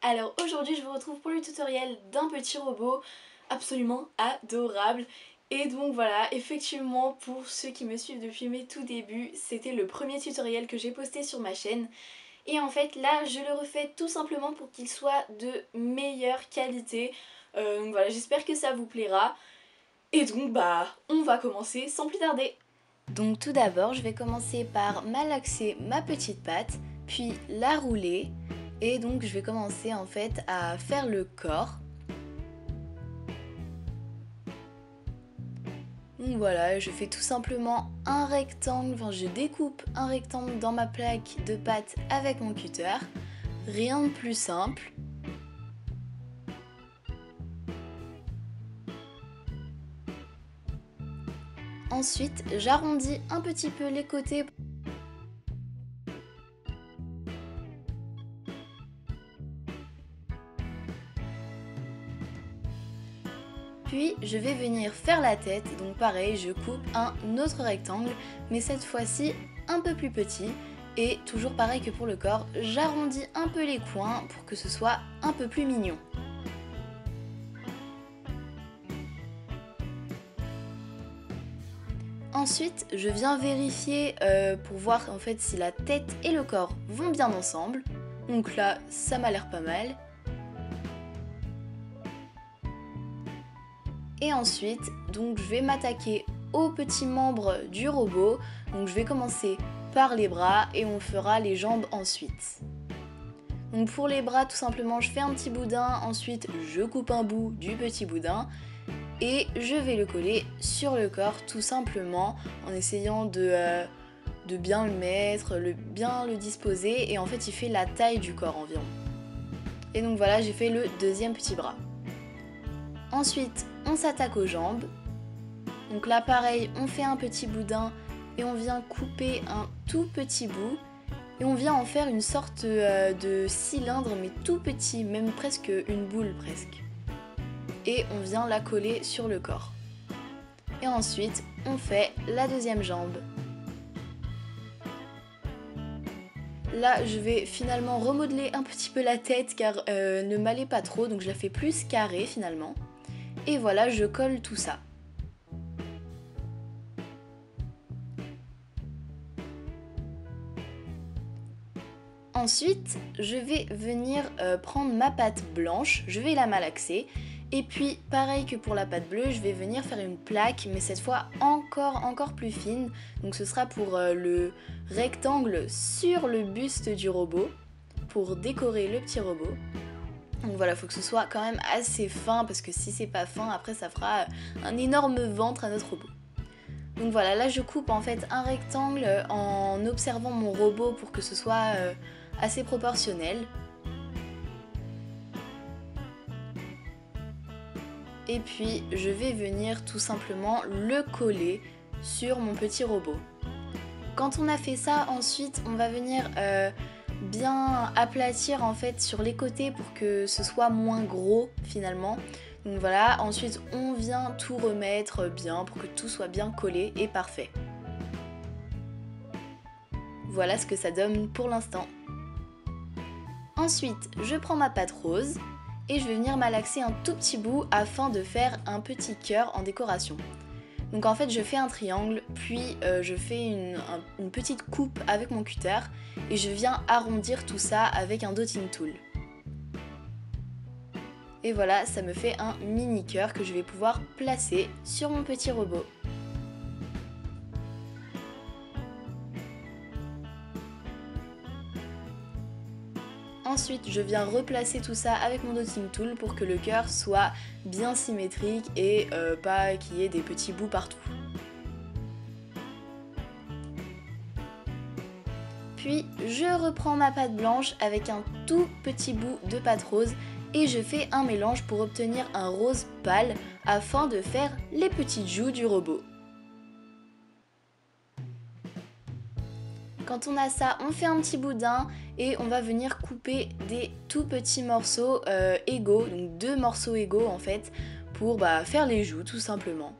Alors aujourd'hui je vous retrouve pour le tutoriel d'un petit robot absolument adorable. Et donc voilà, effectivement pour ceux qui me suivent depuis mes tout débuts, c'était le premier tutoriel que j'ai posté sur ma chaîne. Et en fait là je le refais tout simplement pour qu'il soit de meilleure qualité. Donc voilà, j'espère que ça vous plaira. Et donc on va commencer sans plus tarder. Donc tout d'abord je vais commencer par malaxer ma petite patte, puis la rouler. Et donc je vais commencer en fait à faire le corps. Donc voilà, je fais tout simplement un rectangle, enfin je découpe un rectangle dans ma plaque de pâte avec mon cutter. Rien de plus simple. Ensuite, j'arrondis un petit peu les côtés. Puis je vais venir faire la tête, donc pareil, je coupe un autre rectangle, mais cette fois-ci un peu plus petit. Et toujours pareil que pour le corps, j'arrondis un peu les coins pour que ce soit un peu plus mignon. Ensuite, je viens vérifier pour voir en fait si la tête et le corps vont bien ensemble. Donc là, ça m'a l'air pas mal. Et ensuite, donc je vais m'attaquer aux petits membres du robot. Donc je vais commencer par les bras et on fera les jambes ensuite. Donc pour les bras, tout simplement, je fais un petit boudin, ensuite je coupe un bout du petit boudin et je vais le coller sur le corps tout simplement en essayant de bien le mettre, bien le disposer, et en fait il fait la taille du corps environ. Et donc voilà, j'ai fait le deuxième petit bras. Ensuite, on s'attaque aux jambes. Donc là pareil, on fait un petit boudin et on vient couper un tout petit bout. Et on vient en faire une sorte de cylindre, mais tout petit, même presque une boule presque. Et on vient la coller sur le corps. Et ensuite, on fait la deuxième jambe. Là, je vais finalement remodeler un petit peu la tête car ne m'allait pas trop, donc je la fais plus carrée finalement. Et voilà, je colle tout ça. Ensuite, je vais venir prendre ma pâte blanche, je vais la malaxer. Et puis, pareil que pour la pâte bleue, je vais venir faire une plaque, mais cette fois encore plus fine. Donc ce sera pour le rectangle sur le buste du robot, pour décorer le petit robot. Donc voilà, il faut que ce soit quand même assez fin, parce que si c'est pas fin, après ça fera un énorme ventre à notre robot. Donc voilà, là je coupe en fait un rectangle en observant mon robot pour que ce soit assez proportionnel. Et puis je vais venir tout simplement le coller sur mon petit robot. Quand on a fait ça, ensuite on va venir bien aplatir en fait sur les côtés pour que ce soit moins gros finalement. Donc voilà, ensuite on vient tout remettre bien pour que tout soit bien collé et parfait. Voilà ce que ça donne pour l'instant. Ensuite, je prends ma pâte rose et je vais venir malaxer un tout petit bout afin de faire un petit cœur en décoration. Donc en fait je fais un triangle, puis je fais une petite coupe avec mon cutter et je viens arrondir tout ça avec un dotting tool. Et voilà, ça me fait un mini cœur que je vais pouvoir placer sur mon petit robot. Ensuite, je viens replacer tout ça avec mon dotting tool pour que le cœur soit bien symétrique et pas qu'il y ait des petits bouts partout. Puis, je reprends ma pâte blanche avec un tout petit bout de pâte rose et je fais un mélange pour obtenir un rose pâle afin de faire les petites joues du robot. Quand on a ça, on fait un petit boudin et on va venir couper des tout petits morceaux égaux, donc 2 morceaux égaux en fait, pour faire les joues tout simplement.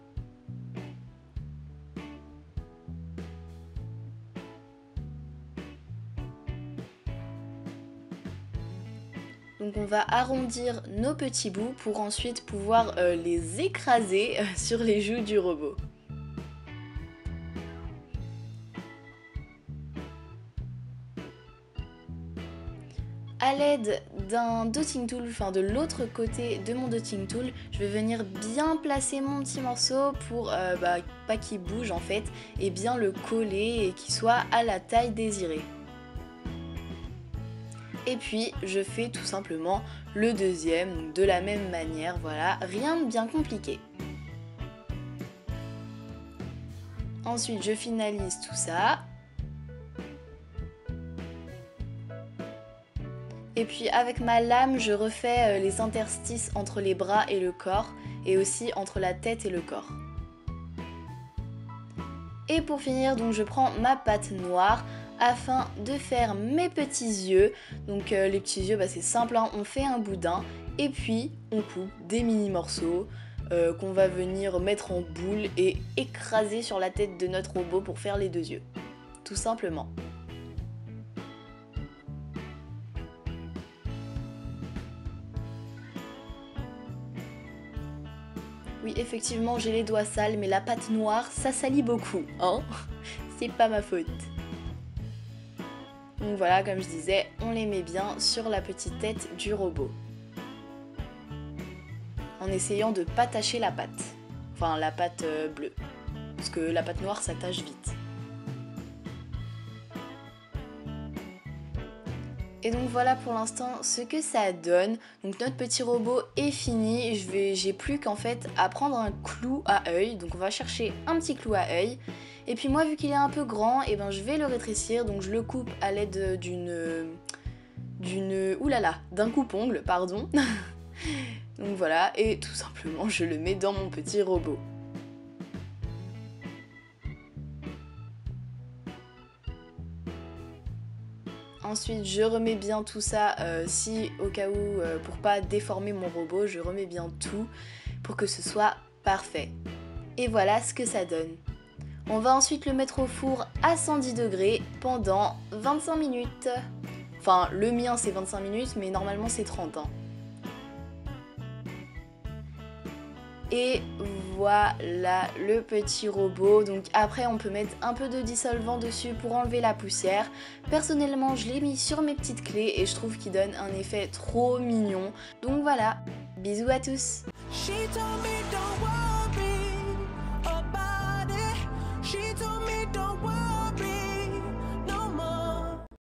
Donc on va arrondir nos petits bouts pour ensuite pouvoir les écraser sur les joues du robot. A l'aide d'un dotting tool, enfin de l'autre côté de mon dotting tool, je vais venir bien placer mon petit morceau pour pas qu'il bouge en fait, et bien le coller et qu'il soit à la taille désirée. Et puis je fais tout simplement le deuxième, donc de la même manière, voilà, rien de bien compliqué. Ensuite je finalise tout ça. Et puis avec ma lame, je refais les interstices entre les bras et le corps, et aussi entre la tête et le corps. Et pour finir, donc je prends ma pâte noire afin de faire mes petits yeux. Donc les petits yeux, c'est simple, hein, on fait un boudin, et puis on coupe des mini morceaux qu'on va venir mettre en boule et écraser sur la tête de notre robot pour faire les deux yeux. Tout simplement. Oui, effectivement, j'ai les doigts sales, mais la pâte noire, ça salit beaucoup, hein. C'est pas ma faute. Donc voilà, comme je disais, on les met bien sur la petite tête du robot. En essayant de pas tacher la pâte. Enfin, la pâte bleue. Parce que la pâte noire, ça tâche vite. Et donc voilà pour l'instant ce que ça donne. Donc notre petit robot est fini. J'ai plus qu'en fait à prendre un clou à œil. Donc on va chercher un petit clou à œil. Et puis moi vu qu'il est un peu grand, et je vais le rétrécir. Donc je le coupe à l'aide d'un coupe-ongle, pardon. Donc voilà, et tout simplement je le mets dans mon petit robot. Ensuite, je remets bien tout ça, si au cas où, pour pas déformer mon robot, je remets bien tout pour que ce soit parfait. Et voilà ce que ça donne. On va ensuite le mettre au four à 110 degrés pendant 25 minutes. Enfin, le mien c'est 25 minutes, mais normalement c'est 30. Hein. Et voilà le petit robot. Donc après on peut mettre un peu de dissolvant dessus pour enlever la poussière. Personnellement je l'ai mis sur mes petites clés et je trouve qu'il donne un effet trop mignon. Donc voilà, bisous à tous.